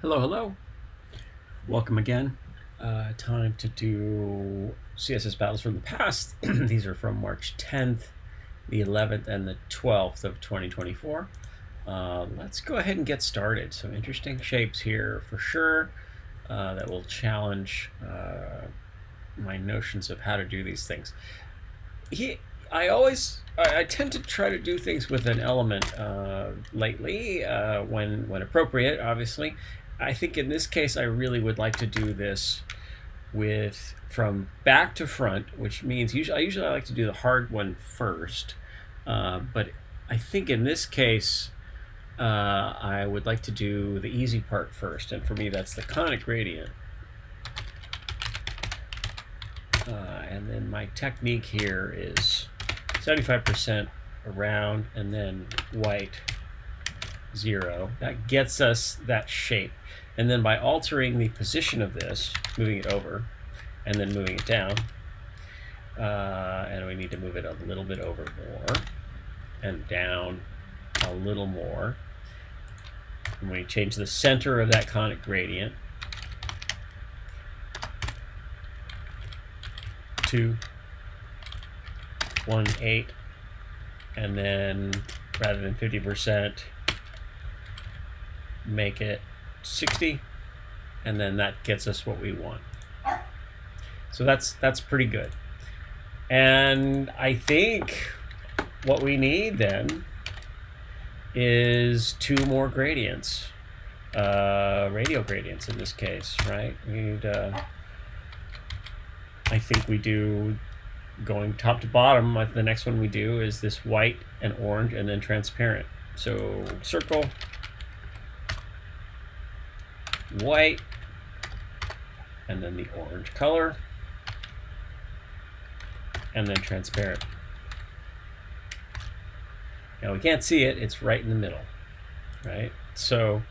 Hello, hello. Welcome again. Time to do CSS battles from the past. These are from March 10th, the 11th, and the 12th of 2024. Let's go ahead and get started. Some interesting shapes here for sure that will challenge my notions of how to do these things. I tend to try to do things with an element lately when appropriate, obviously. I think in this case I really would like to do this with from back to front, which means I usually like to do the hard one first, but I think in this case I would like to do the easy part first, and for me that's the conic gradient. And then my technique here is 75% around and then white 0. That gets us that shape. And then by altering the position of this, moving it over and then moving it down, and we need to move it a little bit over more and down a little more. And we change the center of that conic gradient to 1/8, and then rather than 50%, make it 60, and then that gets us what we want. So that's pretty good. And I think what we need then is 2 more gradients, radial gradients in this case, right? We need, I think we do, going top to bottom, the next one we do is this white and orange and then transparent. So circle, white, and then the orange color, and then transparent. Now we can't see it, it's right in the middle, right? So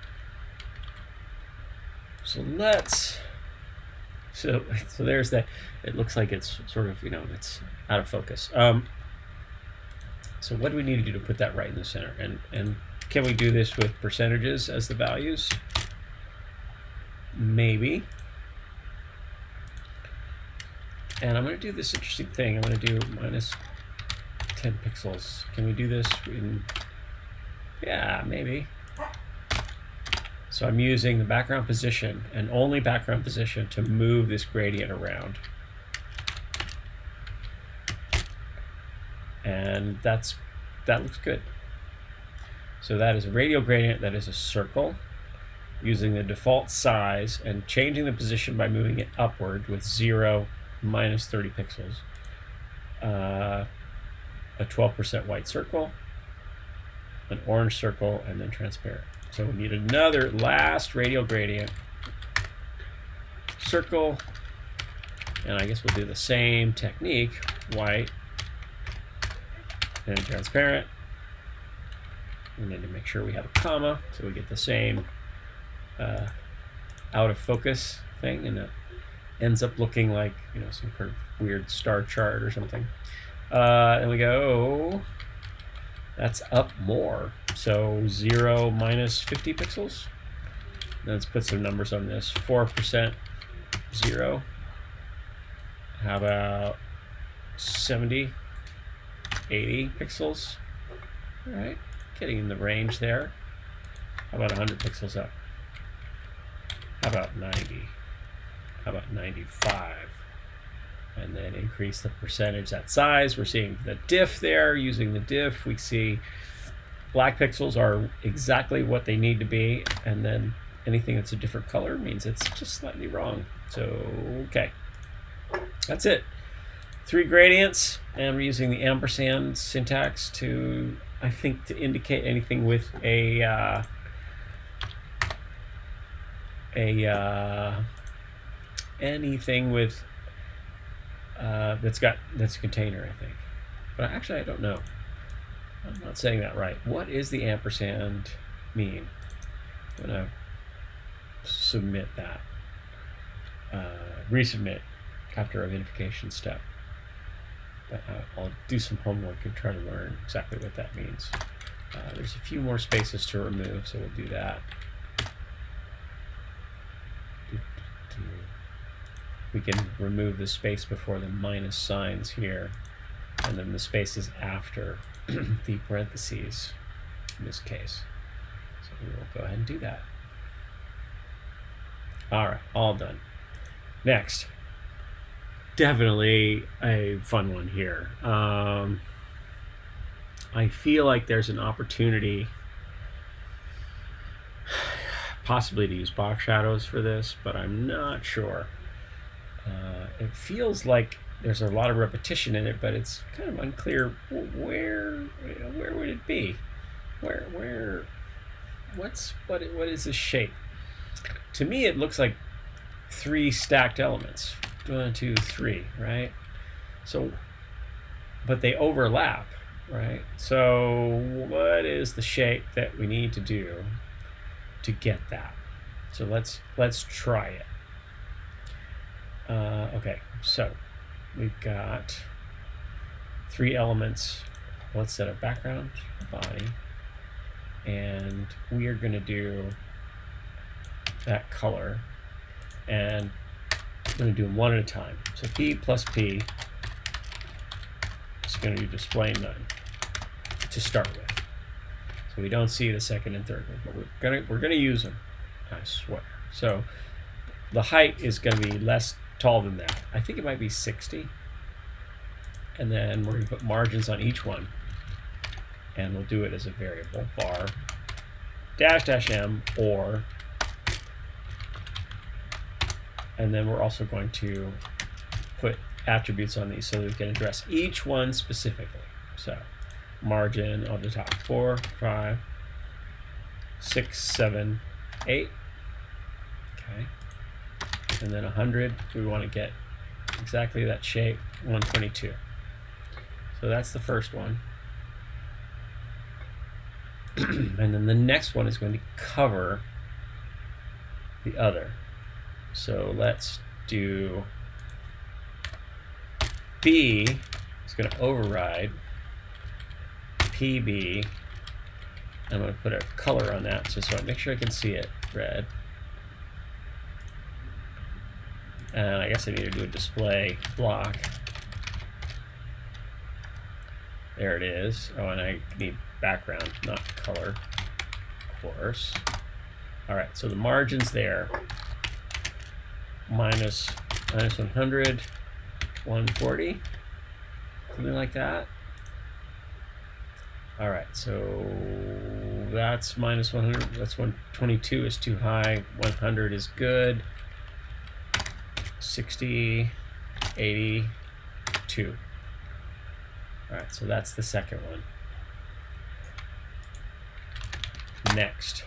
there's that. It looks like it's sort of, it's out of focus. So what do we need to do to put that right in the center? And can we do this with percentages as the values? Maybe. And I'm going to do this interesting thing. I'm going to do minus 10 pixels. Can we do this in, yeah, maybe. So I'm using the background position and only background position to move this gradient around. And that looks good. So that is a radial gradient, that is a circle, using the default size and changing the position by moving it upward with 0, minus 30 pixels. A 12% white circle, an orange circle, and then transparent. So we need another last radial gradient, circle, and I guess we'll do the same technique, white, and transparent. We need to make sure we have a comma so we get the same out of focus thing, and it ends up looking like, some kind of weird star chart or something. And we go, that's up more. So 0, minus 50 pixels. Let's put some numbers on this. 4%, 0. How about 70, 80 pixels? All right, getting in the range there. How about 100 pixels up? How about 90? How about 95? And then increase the percentage, that size. We're seeing the diff there. Using the diff, we see black pixels are exactly what they need to be, and then anything that's a different color means it's just slightly wrong. So, okay. That's it. 3 gradients, and we're using the ampersand syntax to, I think, to indicate anything with anything with that's a container, I think. But actually I don't know. I'm not saying that right. What is the ampersand mean? I'm gonna submit that. Resubmit after a verification step. But I'll do some homework and try to learn exactly what that means. There's a few more spaces to remove, so we'll do that. We can remove the space before the minus signs here, and then the spaces after the parentheses in this case. So we will go ahead and do that. All right, all done. Next, definitely a fun one here. I feel like there's an opportunity possibly to use box shadows for this, but I'm not sure. It feels like there's a lot of repetition in it, but it's kind of unclear where would it be? What is this shape? To me, it looks like 3 stacked elements. 1, 2, 3, right? So, but they overlap, right? So what is the shape that we need to do to get that? So let's try it. Okay, so we've got 3 elements. Let's set a background, body, and we are going to do that color, and I'm going to do them one at a time. So P plus P is going to do display none to start with. So we don't see the second and third one, but we're gonna use them, I swear. So the height is going to be less tall than that. I think it might be 60. And then we're going to put margins on each one, and we'll do it as a variable, var dash m, or, and then we're also going to put attributes on these so that we can address each one specifically. So margin on the top, 4, 5, 6, 7, 8. Okay. And then 100, we want to get exactly that shape, 122. So that's the first one. And then the next one is going to cover the other. So let's do B is going to override PB. I'm going to put a color on that so I make sure I can see it, red. And I guess I need to do a display block. There it is. Oh, and I need background, not color, of course. All right, so the margin's there. Minus 100, 140, something like that. All right, so that's minus 100. That's 122 is too high. 100 is good. 60, 82. All right, so that's the second one. Next.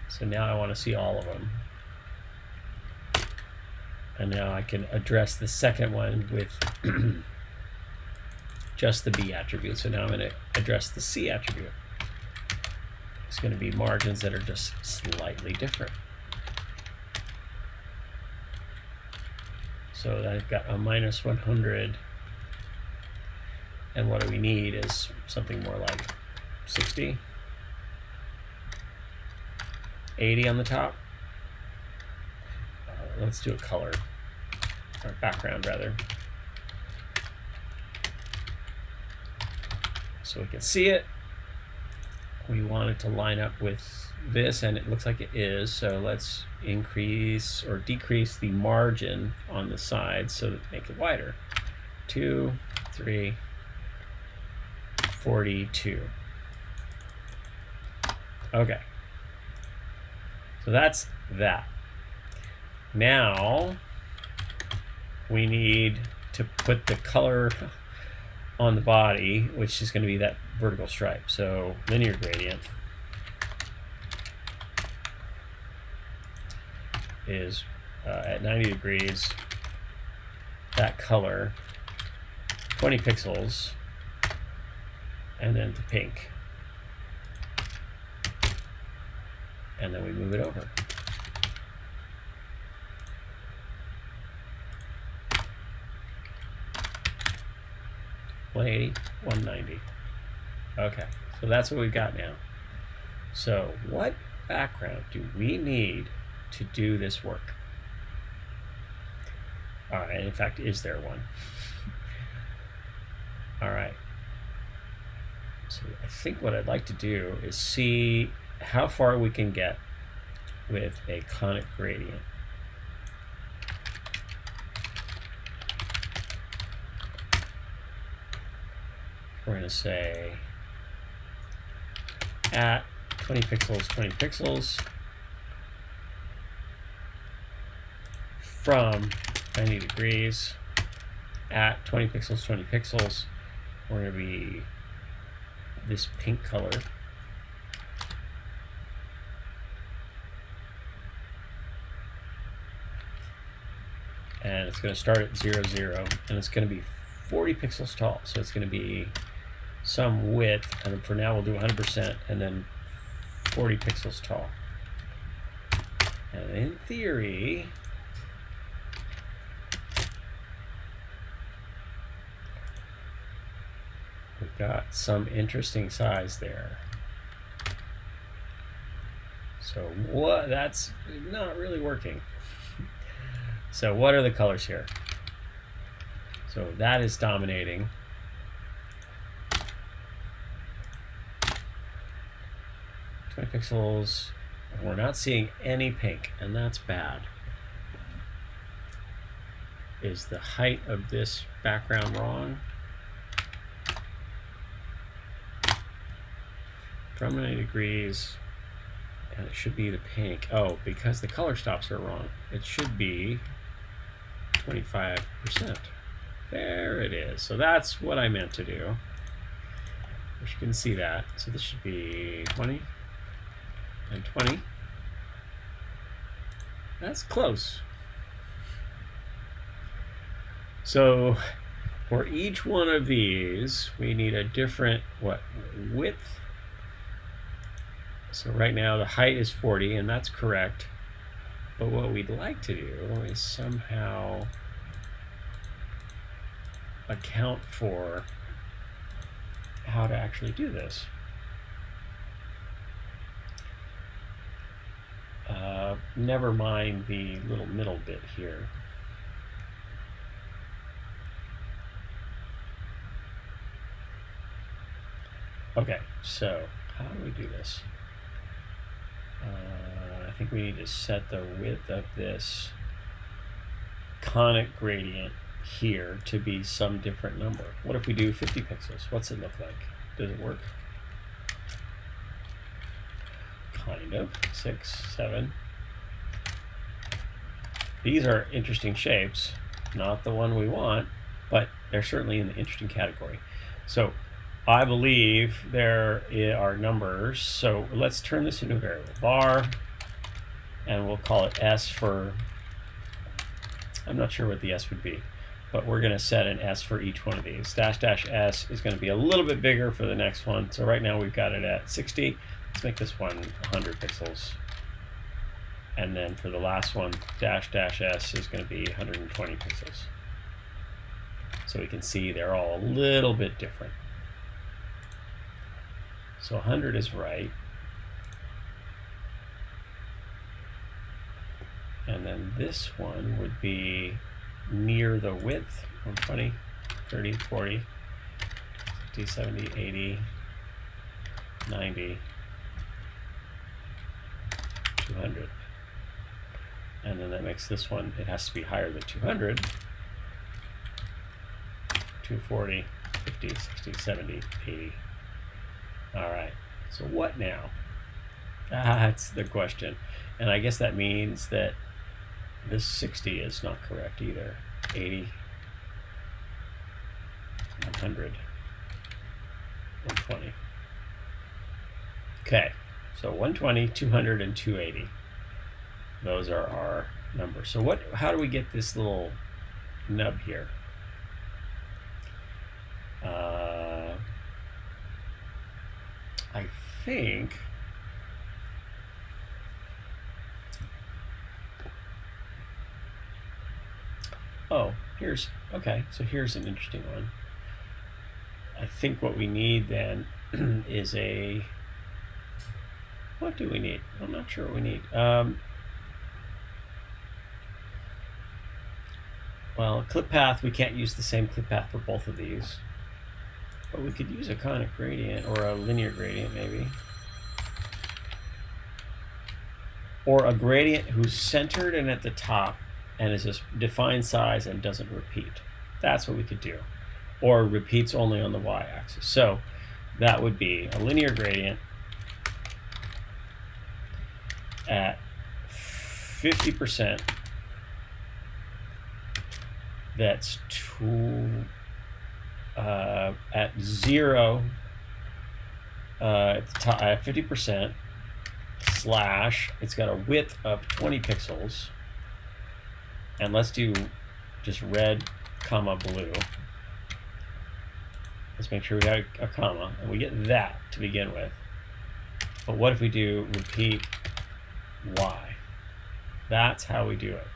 So now I want to see all of them. And now I can address the second one with just the B attribute. So now I'm going to address the C attribute. It's going to be margins that are just slightly different. So I've got a minus 100. And what do we need is something more like 60, 80 on the top. Let's do a color, or background rather, so we can see it. We want it to line up with this, and it looks like it is. So let's increase or decrease the margin on the sides so that make it wider. 2, 3, 42. Okay. So that's that. Now we need to put the color on the body, which is going to be that vertical stripe. So linear gradient is at 90 degrees, that color, 20 pixels, and then the pink. And then we move it over. $180, $190. Okay, so that's what we've got now. So what background do we need to do this work? All right, in fact, is there one? All right. So I think what I'd like to do is see how far we can get with a conic gradient. We're going to say at 20 pixels, 20 pixels, from 90 degrees, at 20 pixels, 20 pixels, we're going to be this pink color. And it's going to start at 0, 0, and it's going to be 40 pixels tall. So it's going to be some width, and for now we'll do 100%, and then 40 pixels tall. And in theory, we've got some interesting size there. So what? That's not really working. So what are the colors here? So that is dominating. Pixels. We're not seeing any pink, and that's bad. Is the height of this background wrong? From 90 degrees, and it should be the pink. Oh, because the color stops are wrong. It should be 25%. There it is. So that's what I meant to do. You can see that. So this should be 20 and 20. That's close. So for each one of these, we need a different width. So right now the height is 40, and that's correct. But what we'd like to do is somehow account for how to actually do this. Never mind the little middle bit here. Okay, so how do we do this? I think we need to set the width of this conic gradient here to be some different number. What if we do 50 pixels? What's it look like? Does it work? Kind of. 6, 7. These are interesting shapes, not the one we want, but they're certainly in the interesting category. So I believe there are numbers. So let's turn this into a variable var, and we'll call it S for, I'm not sure what the S would be, but we're going to set an S for each one of these. Dash dash S is going to be a little bit bigger for the next one. So right now we've got it at 60. Let's make this one 100 pixels. And then for the last one, dash dash S is going to be 120 pixels. So we can see they're all a little bit different. So 100 is right. And then this one would be near the width, 120, 30, 40, 60, 70, 80, 90, 200. And then that makes this one, it has to be higher than 200, 240, 50, 60, 70, 80. All right, so what now? That's the question. And I guess that means that this 60 is not correct either. 80, 100, 120. Okay, so 120, 200, and 280. Those are our numbers. So how do we get this little nub here? I think okay, so here's an interesting one. I think what we need then is what do we need? I'm not sure what we need. Well, clip path, we can't use the same clip path for both of these. But we could use a conic gradient or a linear gradient maybe. Or a gradient who's centered and at the top and is a defined size and doesn't repeat. That's what we could do. Or repeats only on the y-axis. So that would be a linear gradient at 50%. That's at 0 at the top at 50% slash, it's got a width of 20 pixels, and let's do just red comma blue. Let's make sure we got a comma, and we get that to begin with. But what if we do repeat y? That's how we do it.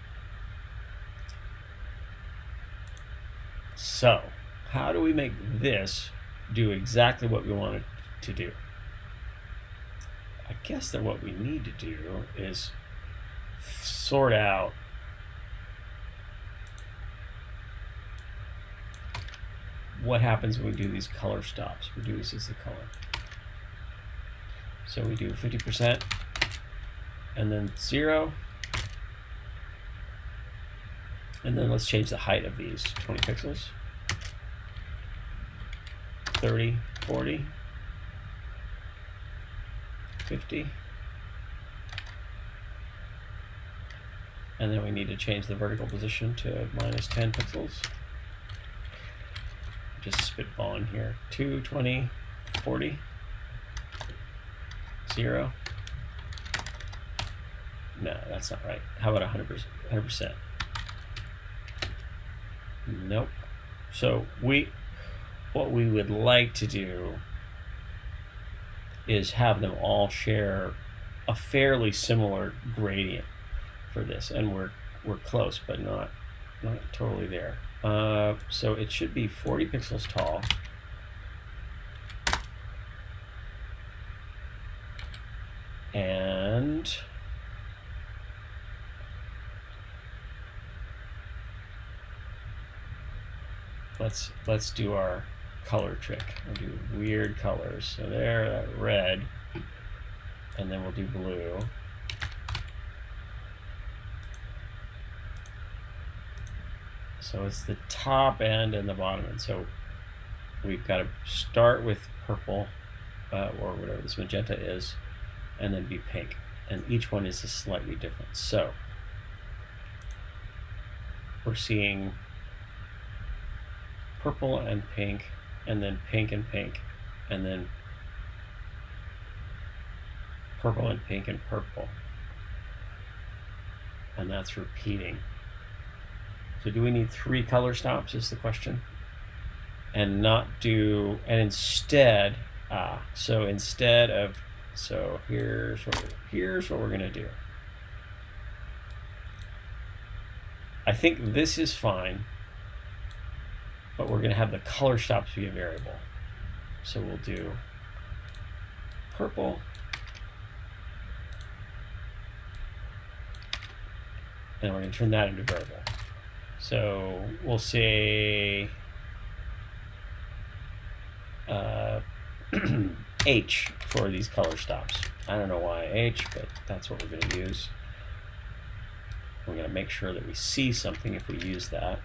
So how do we make this do exactly what we want it to do? I guess that what we need to do is sort out what happens when we do these color stops. We do this as the color. So we do 50% and then 0. And then let's change the height of these 20 pixels. 30, 40, 50. And then we need to change the vertical position to -10 pixels. Just spitballing here. 2, 20, 40, 0. No, that's not right. How about 100%? 100%. Nope. So what we would like to do is have them all share a fairly similar gradient for this, and we're close, but not totally there. So it should be 40 pixels tall. And let's do our color trick. We'll do weird colors. So there, that red, and then we'll do blue. So it's the top end and the bottom end. So we've got to start with purple, or whatever this magenta is, and then be pink. And each one is just slightly different. So we're seeing purple and pink, and then pink and pink, and then purple and pink and purple. And that's repeating. So do we need 3 color stops is the question? And instead, so instead of, so here's what we're gonna do. I think this is fine, but we're gonna have the color stops be a variable. So we'll do purple, and we're gonna turn that into a variable. So we'll say H for these color stops. I don't know why H, but that's what we're going to use. We're going to make sure that we see something if we use that.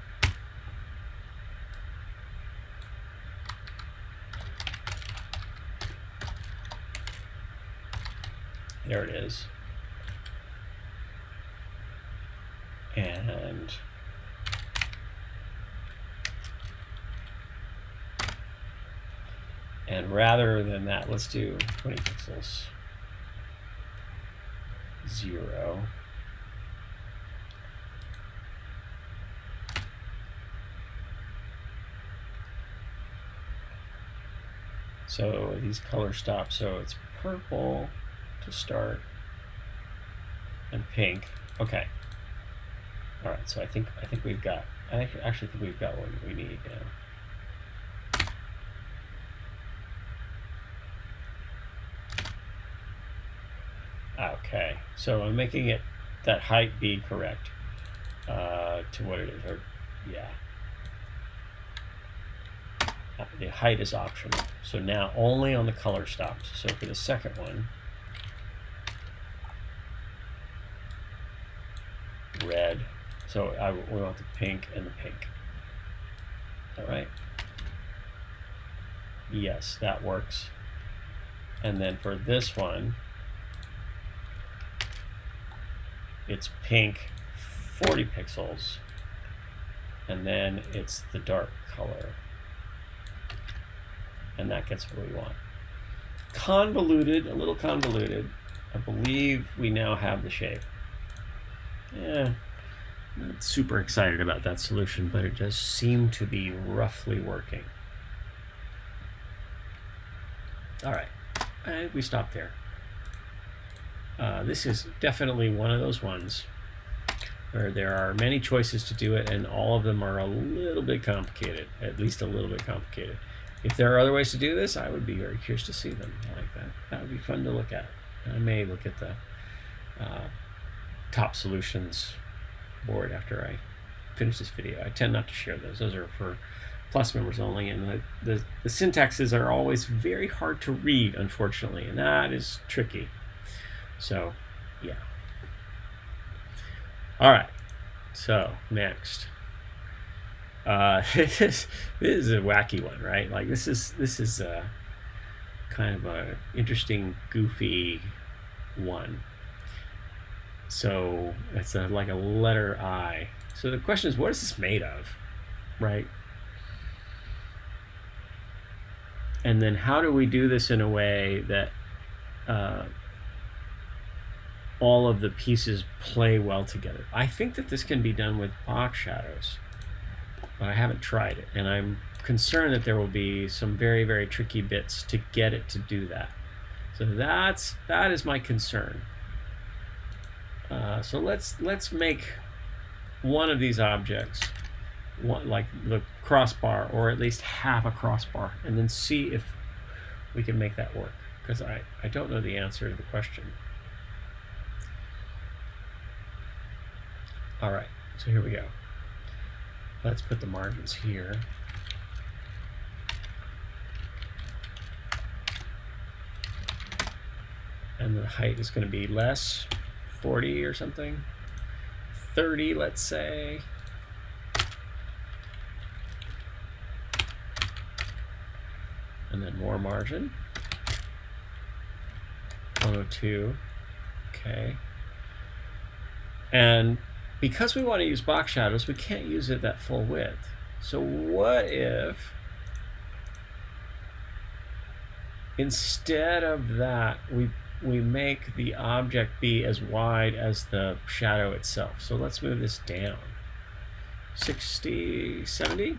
There it is. And rather than that, let's do 20 pixels. 0. So these color stops, so it's purple to start and pink. Okay. All right, so I think we've got, I actually think we've got what we need now. Okay, so I'm making it that height be correct to what it is, or Yeah. The height is optional. So now only on the color stops. So for the second one, red. So we want the pink and the pink. All right. Yes, that works. And then for this one, it's pink 40 pixels. And then it's the dark color. And that gets what we want. Convoluted, a little convoluted. I believe we now have the shape. Yeah, not super excited about that solution, but it does seem to be roughly working. All right, I think we stop there. This is definitely one of those ones where there are many choices to do it, and all of them are a little bit complicated, at least a little bit complicated. If there are other ways to do this, I would be very curious to see them like that. That would be fun to look at. I may look at the top solutions board after I finish this video. I tend not to share those. Those are for Plus members only, and the syntaxes are always very hard to read, unfortunately, and that is tricky. So, yeah. All right. So next, this is a wacky one, right? Like this is kind of a interesting, goofy one. So it's like a letter I. So the question is, what is this made of, right? And then how do we do this in a way that all of the pieces play well together? I think that this can be done with box shadows, but I haven't tried it, and I'm concerned that there will be some very, very tricky bits to get it to do that. So that is my concern. So let's make one of these objects, like the crossbar, or at least half a crossbar, and then see if we can make that work, because I don't know the answer to the question. All right, so here we go. Let's put the margins here. And the height is going to be less, 40 or something, 30, let's say. And then more margin, 102, okay. And because we want to use box shadows, we can't use it that full width. So what if instead of that, we make the object be as wide as the shadow itself? So let's move this down, 60, 70,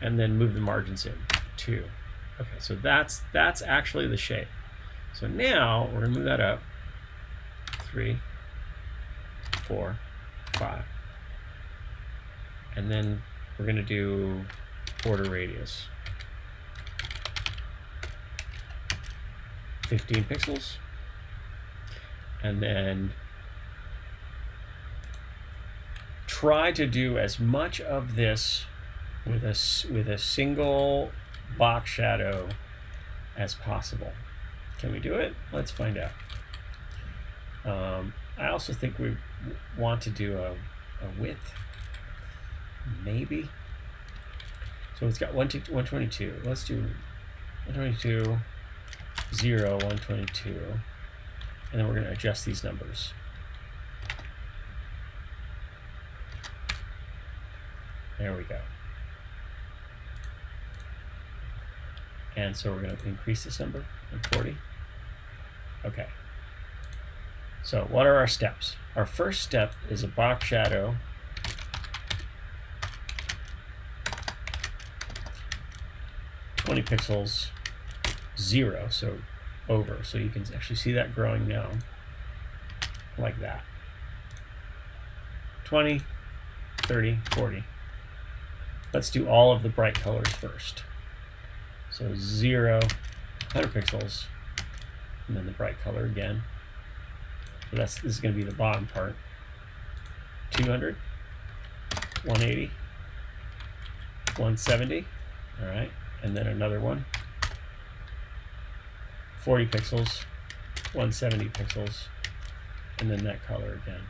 and then move the margins in 2. Okay, so that's actually the shape. So now we're gonna move that up, 3, 4, 5, and then we're gonna do border radius, 15 pixels, and then try to do as much of this with a single box shadow as possible. Can we do it? Let's find out. I also think we want to do a width, maybe. So it's got 122. Let's do 122, 0, 122, and then we're going to adjust these numbers. There we go. And so we're going to increase this number to 40. Okay. So what are our steps? Our first step is a box shadow. (20 pixels), 0, so over. So you can actually see that growing now, like that. 20, 30, 40. Let's do all of the bright colors first. So 0, 100 pixels, and then the bright color again. So this is going to be the bottom part. 200, 180, 170, all right, and then another one, 40 pixels, 170 pixels, and then that color again.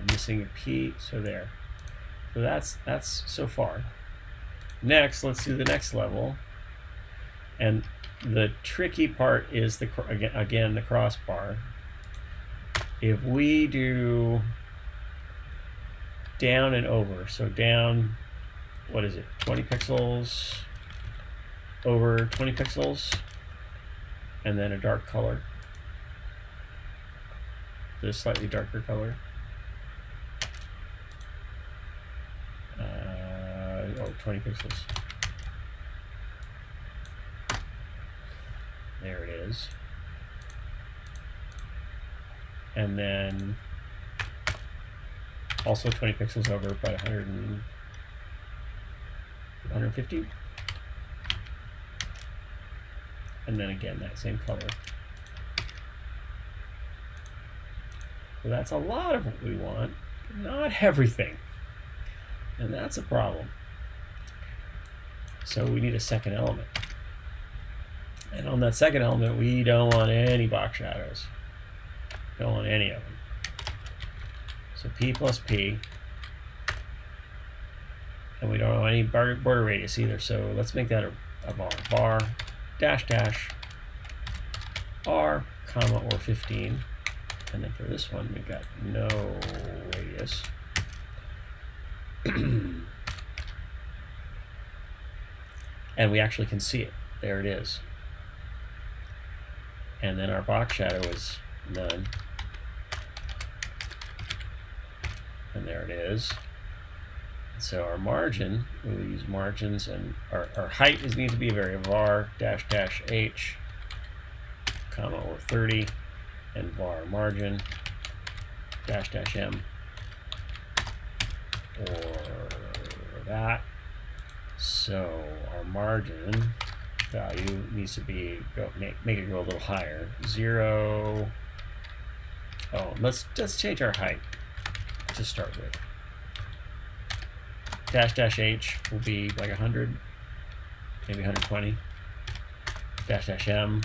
Missing a P, so there. So that's so far. Next, let's do the next level. And the tricky part is again the crossbar. If we do down and over, so down, what is it, 20 pixels, over 20 pixels, and then a dark color, this slightly darker color. 20 pixels. There it is. And then also 20 pixels over, but 150. And then again, that same color. So that's a lot of what we want, but not everything. And that's a problem. So we need a second element. And on that second element, we don't want any box shadows. Don't want any of them. So P plus P. And we don't want any border radius either. So let's make that a var. Var dash dash R, comma, or 15. And then for this one, we've got no radius. And we actually can see it. There it is. And then our box shadow is none. And there it is. So our margin, we'll use margins, and our height needs to be a variable, var dash dash h, comma, or 30, and var margin dash dash m, or that. So our margin value needs to be, make it go a little higher. 0. Oh, let's change our height to start with. Dash dash h will be like 100, maybe 120. Dash dash m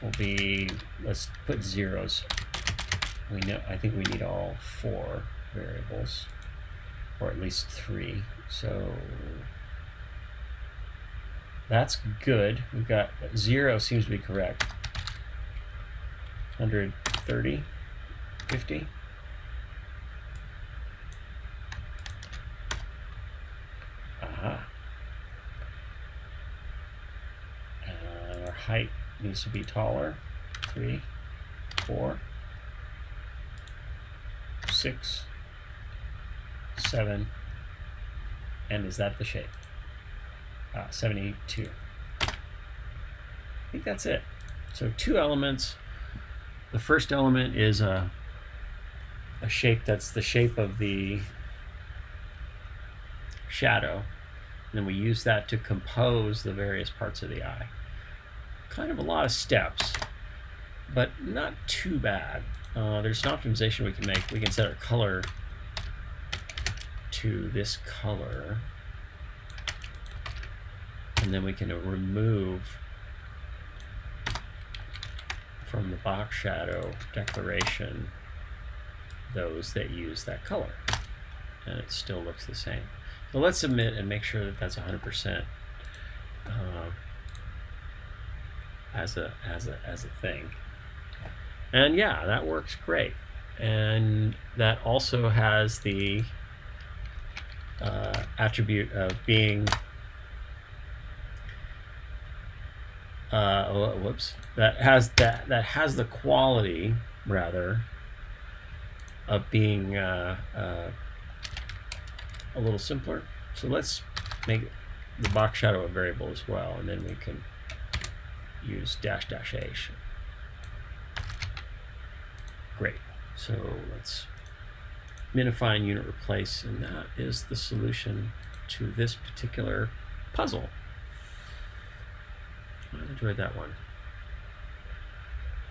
will be, let's put zeros. I think we need all 4 variables, or at least 3. So that's good. We've got 0 seems to be correct. 130, 50. And our height needs to be taller. 3, 4, 6, 7, and is that the shape? 72. I think that's it. So 2 elements. The first element is a shape that's the shape of the shadow. And then we use that to compose the various parts of the eye. Kind of a lot of steps, but not too bad. There's an optimization we can make. We can set our color to this color, and then we can remove from the box shadow declaration those that use that color, and it still looks the same. So let's submit and make sure that that's 100% as a thing. And yeah, that works great. And that also has the attribute of being that has the quality, rather, of being a little simpler. So let's make the box shadow a variable as well, and then we can use dash dash h. Great. So let's minify and unit replace, and that is the solution to this particular puzzle. I enjoyed that one,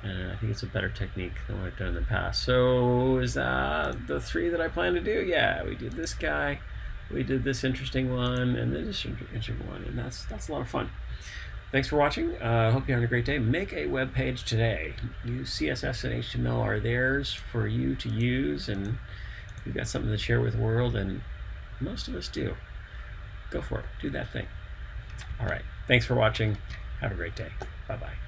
and I think think it's a better technique than what I've done in the past. So is that the 3 that I plan to do? Yeah, we did this guy, we did this interesting one, and this interesting one, and that's a lot of fun. Thanks for watching. I hope you're having a great day. Make a web page today. Use CSS and HTML are theirs for you to use, and if you've got something to share with the world, and most of us do, go for it. Do that thing. All right. Thanks for watching. Have a great day. Bye-bye.